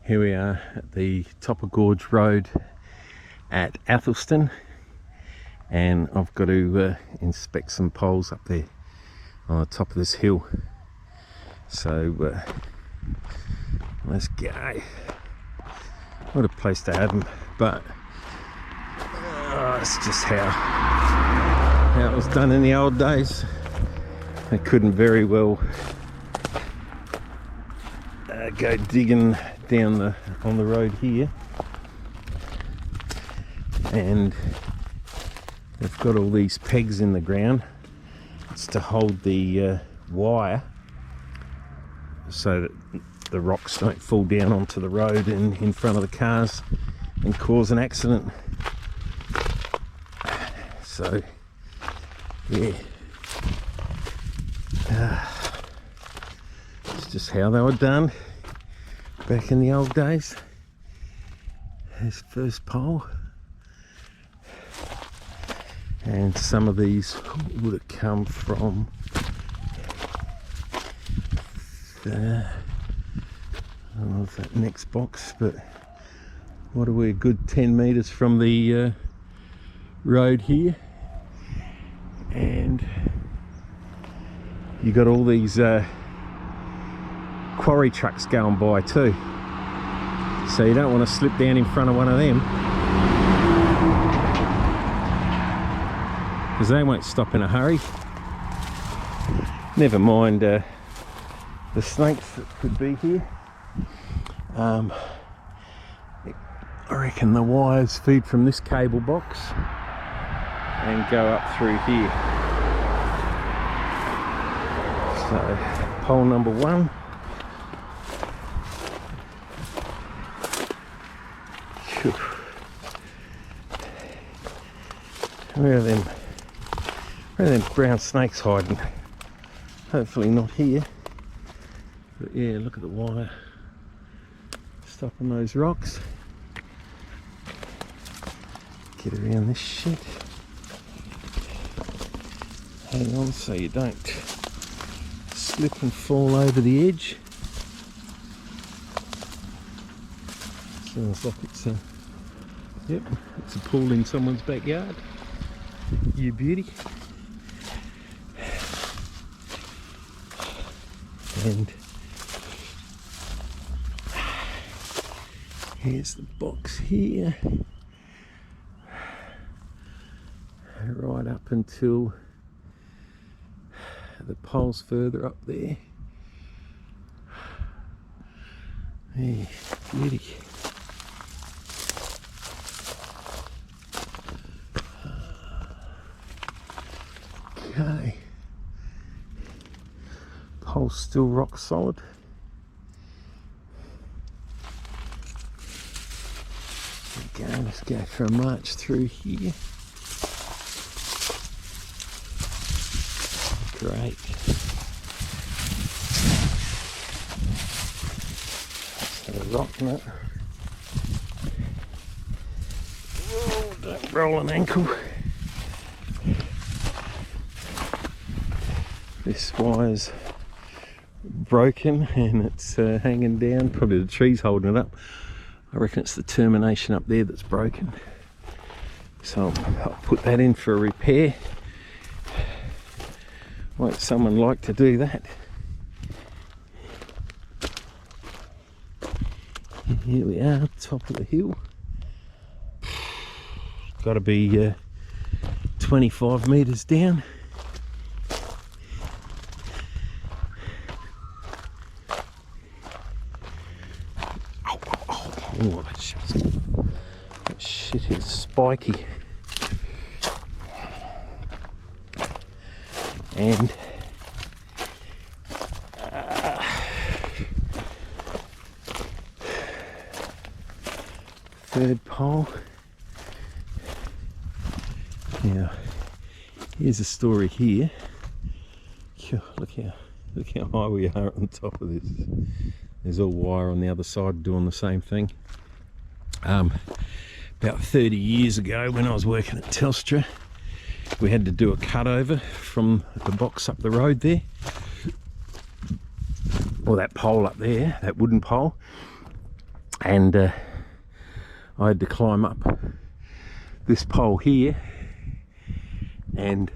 Here we are at the top of Gorge Road at Athelstone, and I've got to inspect some poles up there on the top of this hill. So let's go. What a place to have them, but it's just how it was done in the old days. They couldn't very well go digging down on the road here, and they've got all these pegs in the ground. It's to hold the wire so that the rocks don't fall down onto the road and in front of the cars and cause an accident. So yeah, it's just how they were done back in the old days. This first pole, and some of these would have come from I don't know if that next box, but what are we, a good 10 meters from the road here, and you got all these quarry trucks going by too, so you don't want to slip down in front of one of them, because they won't stop in a hurry. Never mind the snakes that could be here. I reckon the wires feed from this cable box and go up through here. So pole number one. Where are them brown snakes hiding? Hopefully not here. But yeah, look at the wire stopping those rocks. Get around this shit. Hang on so you don't slip and fall over the edge. Sounds like it's a, yep, it's a pool in someone's backyard. You beauty. And here's the box here, right up until the pole's further up there. Hey, beauty. Okay, pole's still rock solid. Okay, let's go for a march through here. Great. So a rock nut. Oh, don't roll an ankle. This wire's broken and it's hanging down. Probably the tree's holding it up. I reckon it's the termination up there that's broken. So I'll put that in for a repair. Won't someone like to do that? And here we are, top of the hill. Got to be 25 meters down. Oh, that shit is spiky. And third pole. Now, here's a story here. Look how high we are on top of this. There's all wire on the other side doing the same thing. About 30 years ago, when I was working at Telstra, we had to do a cutover from the box up the road there, or that pole up there, that wooden pole, and I had to climb up this pole here and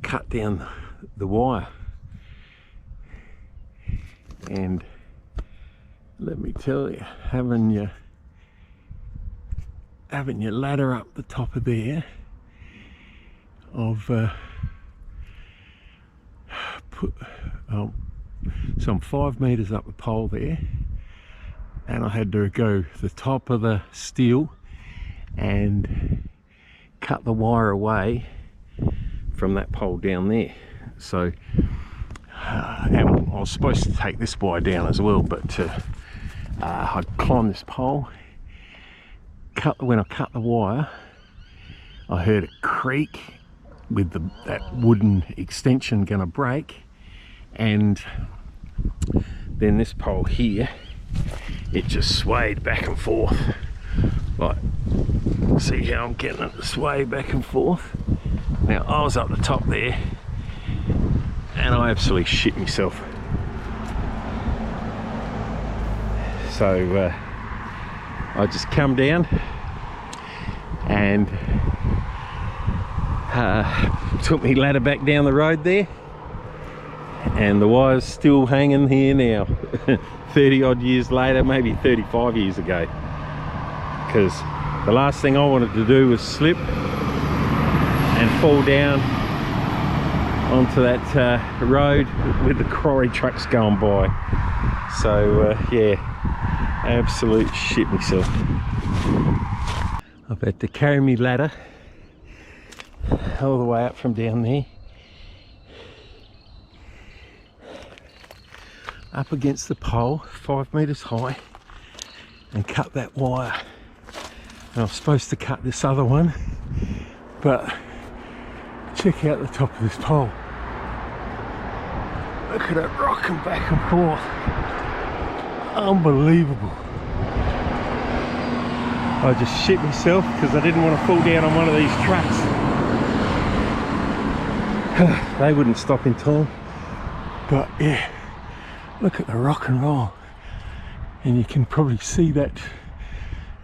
cut down the wire. And let me tell you, having your ladder up the top of there, I've put some 5 meters up the pole there, and I had to go the top of the steel and cut the wire away from that pole down there. So and I was supposed to take this wire down as well, but I climbed this pole. When I cut the wire, I heard a creak with that wooden extension gonna break, and then this pole here, it just swayed back and forth. Like, see how I'm getting it to sway back and forth? Now, I was up the top there and I absolutely shit myself. So I just come down and took my ladder back down the road there, and the wire's still hanging here now 30 odd years later, maybe 35 years ago, because the last thing I wanted to do was slip and fall down onto that road with the quarry trucks going by. So yeah, absolute shit myself. I've had to carry me ladder all the way up from down there, up against the pole, 5 meters high, and cut that wire. And I was supposed to cut this other one, but check out the top of this pole. Look at it rocking back and forth. Unbelievable. I just shit myself because I didn't want to fall down on one of these trucks. They wouldn't stop in time. But yeah, look at the rock and roll. And you can probably see that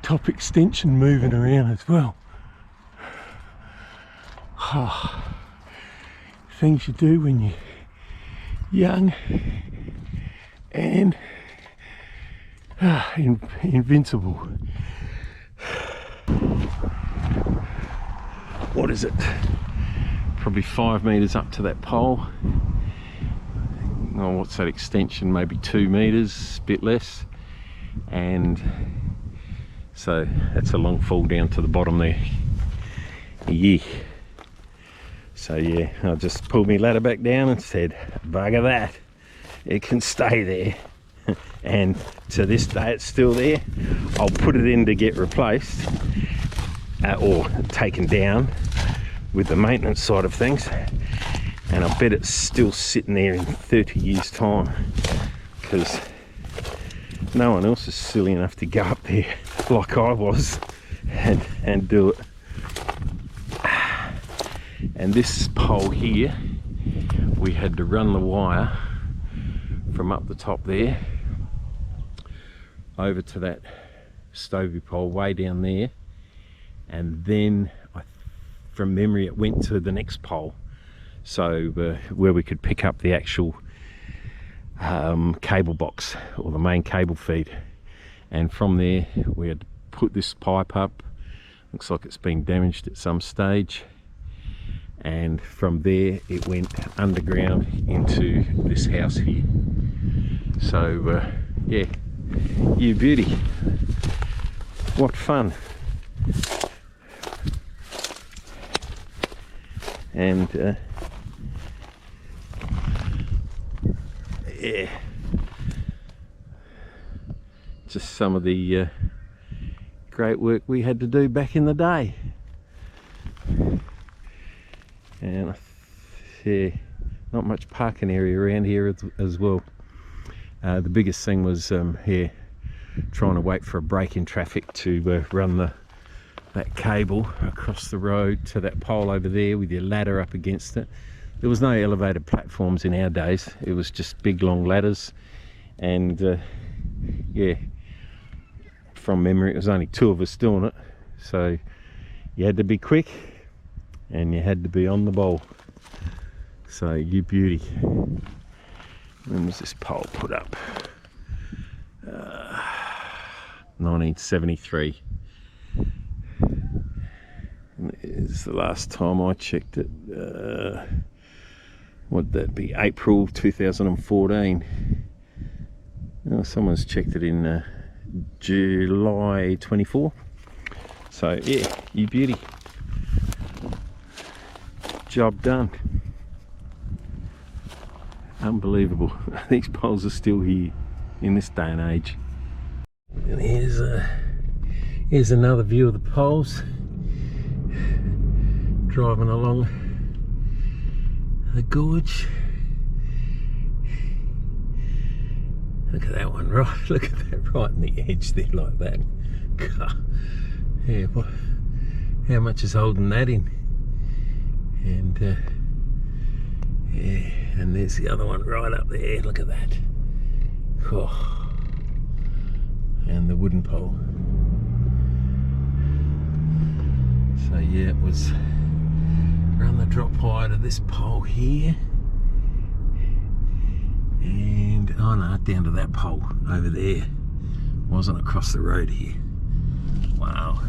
top extension moving around as well. Things you do when you're young and invincible. What is it? Probably 5 meters up to that pole. Oh, what's that extension? Maybe 2 meters, a bit less. And so that's a long fall down to the bottom there. Yeah. So yeah, I just pulled my ladder back down and said, bugger that, it can stay there. And to this day it's still there. I'll put it in to get replaced or taken down with the maintenance side of things, and I bet it's still sitting there in 30 years time, because no one else is silly enough to go up there like I was and do it. And this pole here, we had to run the wire from up the top there over to that stovey pole way down there, and then from memory it went to the next pole, so where we could pick up the actual cable box or the main cable feed. And from there we had to put this pipe up. Looks like it's been damaged at some stage, and from there it went underground into this house here. So yeah, you beauty, what fun. And yeah, just some of the great work we had to do back in the day. And yeah, not much parking area around here as well. The biggest thing was here, trying to wait for a break in traffic to run that cable across the road to that pole over there with your ladder up against it. There was no elevated platforms in our days, it was just big long ladders. And yeah, from memory it was only 2 of us doing it, so you had to be quick and you had to be on the ball. So you beauty. When was this pole put up? 1973. It's the last time I checked it. Would that be April 2014? Oh, someone's checked it in July 24. So yeah, you beauty. Job done. Unbelievable. These poles are still here in this day and age. And here's another view of the poles. Driving along the gorge. Look at that one, right? Look at that right in the edge there, like that. God. Yeah, what, how much is holding that in? And yeah, and there's the other one right up there. Look at that. Oh. And the wooden pole. So yeah, it was around the drop height of this pole here, and oh no, down to that pole over there. Wasn't across the road here. Wow.